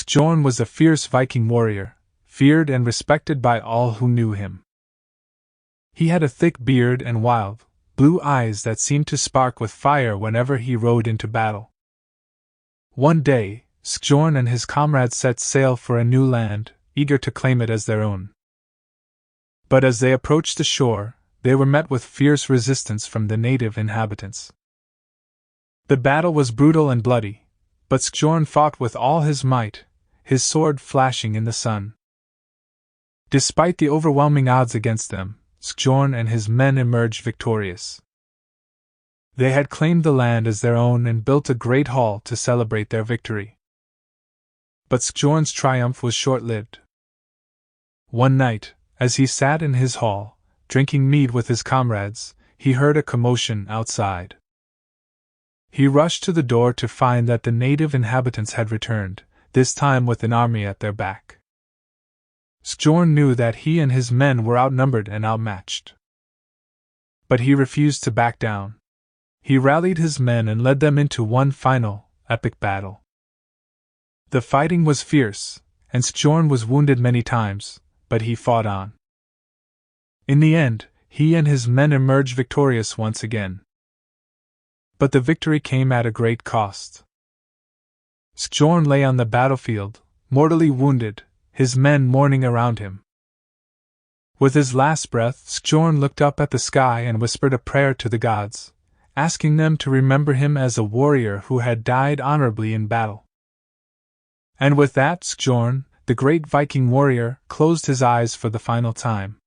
Skjorn was a fierce Viking warrior, feared and respected by all who knew him. He had a thick beard and wild, blue eyes that seemed to spark with fire whenever he rode into battle. One day, Skjorn and his comrades set sail for a new land, eager to claim it as their own. But as they approached the shore, they were met with fierce resistance from the native inhabitants. The battle was brutal and bloody, but Skjorn fought with all his might, his sword flashing in the sun. Despite the overwhelming odds against them, Skjorn and his men emerged victorious. They had claimed the land as their own and built a great hall to celebrate their victory. But Skjorn's triumph was short-lived. One night, as he sat in his hall, drinking mead with his comrades, he heard a commotion outside. He rushed to the door to find that the native inhabitants had returned, this time with an army at their back. Skjorn knew that he and his men were outnumbered and outmatched. But he refused to back down. He rallied his men and led them into one final, epic battle. The fighting was fierce, and Skjorn was wounded many times, but he fought on. In the end, he and his men emerged victorious once again. But the victory came at a great cost. Skjorn lay on the battlefield, mortally wounded, his men mourning around him. With his last breath, Skjorn looked up at the sky and whispered a prayer to the gods, asking them to remember him as a warrior who had died honorably in battle. And with that, Skjorn, the great Viking warrior, closed his eyes for the final time.